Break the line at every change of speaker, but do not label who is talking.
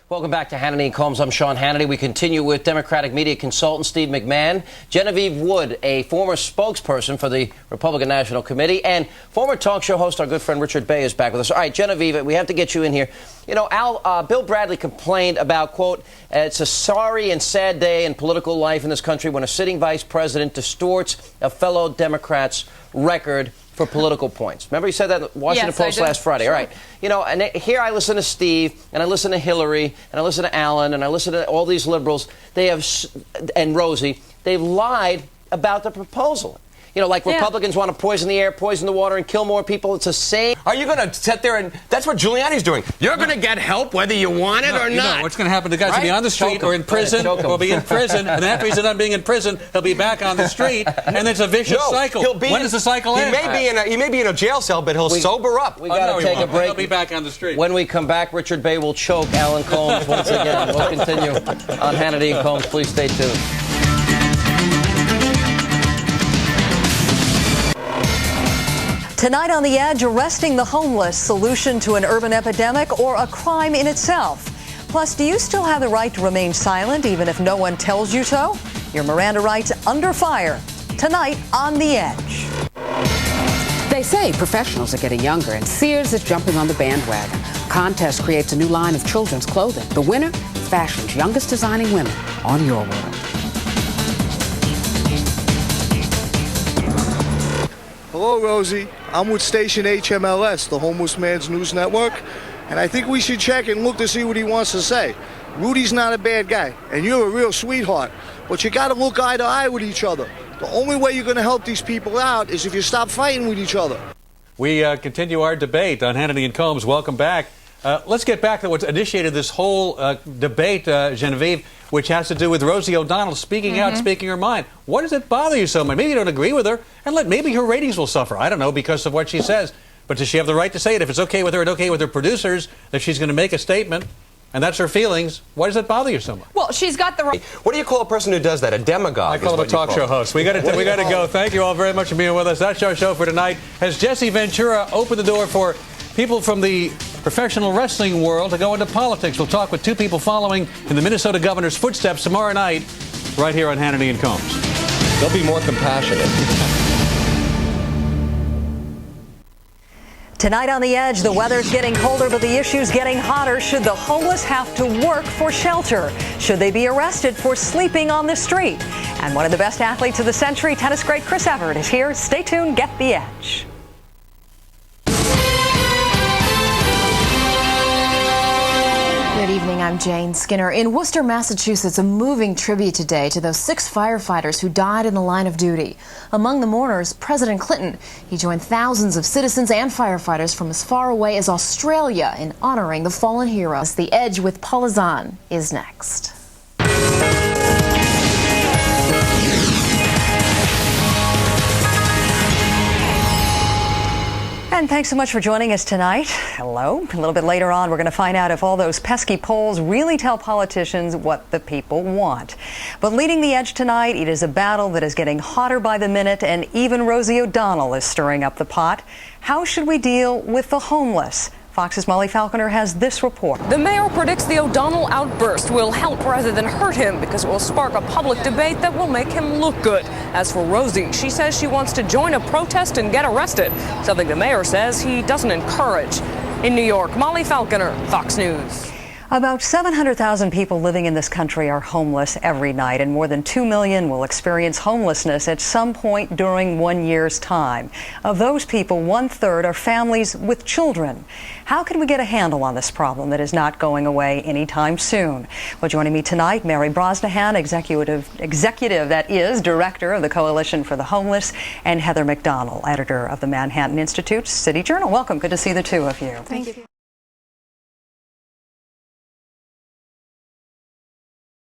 Welcome back to Hannity and Colmes. I'm Sean Hannity. We continue with Democratic media consultant Steve McMahon, Genevieve Wood, a former spokesperson for the Republican National Committee, and former talk show host, our good friend Richard Bay, is back with us. All right, Genevieve, we have to get you in here. You know, Bill Bradley complained about, quote, it's a sorry and sad day in political life in this country when a sitting vice president distorts a fellow Democrat's record for political points. Remember he said that in the Washington Post last Friday.
Sure.
All right. You know, and here I listen to Steve, and I listen to Hillary, and I listen to Alan, and I listen to all these liberals. They have, and Rosie, they've lied about the proposal. You know, like Republicans want to poison the air, poison the water, and kill more people. It's the same.
Are you going to sit there and... That's what Giuliani's doing. You're going to get help whether you want it or not.
What's going to happen? The guys will be on the street or in prison. Will be in prison. And after he's done being in prison, he'll be back on the street. And it's a vicious cycle. When does the cycle end?
He may be in a jail cell, but he'll sober up.
We got to take a break.
He'll be back on the street.
When we come back, Richard Bay will choke Alan Colmes once again. We'll continue on Hannity and Colmes. Please stay tuned.
Tonight on The Edge, arresting the homeless, solution to an urban epidemic or a crime in itself. Plus, do you still have the right to remain silent even if no one tells you so? Your Miranda rights under fire. Tonight on The Edge.
They say professionals are getting younger and Sears is jumping on the bandwagon. Contest creates a new line of children's clothing. The winner, fashion's youngest designing women on Your World.
Hello, Rosie. I'm with station HMLS, the Homeless Man's News Network, and I think we should check and look to see what he wants to say. Rudy's not a bad guy, and you're a real sweetheart, but you got to look eye to eye with each other. The only way you're going to help these people out is if you stop fighting with each other.
We continue our debate on Hannity and Colmes. Welcome back. Let's get back to what's initiated this whole debate, Genevieve, which has to do with Rosie O'Donnell speaking out, speaking her mind. What does it bother you so much? Maybe you don't agree with her, and maybe her ratings will suffer. I don't know, because of what she says. But does she have the right to say it? If it's okay with her and okay with her producers that she's going to make a statement, and that's her feelings, why does it bother you so much?
Well, she's got the right.
What do you call a person who does that? A demagogue?
I call him a talk show host. We got to go. Thank you all very much for being with us. That's our show for tonight. Has Jesse Ventura opened the door for people from the professional wrestling world to go into politics? We'll talk with two people following in the Minnesota governor's footsteps tomorrow night, right here on Hannity and Colmes.
They'll be more compassionate.
Tonight on The Edge, the weather's getting colder, but the issue's getting hotter. Should the homeless have to work for shelter? Should they be arrested for sleeping on the street? And one of the best athletes of the century, tennis great Chris Evert, is here. Stay tuned. Get The Edge.
Good evening, I'm Jane Skinner. In Worcester, Massachusetts, a moving tribute today to those 6 firefighters who died in the line of duty. Among the mourners, President Clinton. He joined thousands of citizens and firefighters from as far away as Australia in honoring the fallen heroes. The Edge with Paula Zahn is next.
And thanks so much for joining us tonight. Hello. A little bit later on, we're going to find out if all those pesky polls really tell politicians what the people want. But leading The Edge tonight, it is a battle that is getting hotter by the minute, and even Rosie O'Donnell is stirring up the pot. How should we deal with the homeless? Fox's Molly Falconer has this report.
The mayor predicts the O'Donnell outburst will help rather than hurt him because it will spark a public debate that will make him look good. As for Rosie, she says she wants to join a protest and get arrested, something the mayor says he doesn't encourage. In New York, Molly Falconer, Fox News.
About 700,000 people living in this country are homeless every night, and more than 2 million will experience homelessness at some point during 1 year's time. Of those people, 1/3 are families with children. How can we get a handle on this problem that is not going away anytime soon? Well, joining me tonight, Mary Brosnahan, executive that is director of the Coalition for the Homeless, and Heather McDonald, editor of the Manhattan Institute's City Journal. Welcome. Good to see the two of you.
Thank you.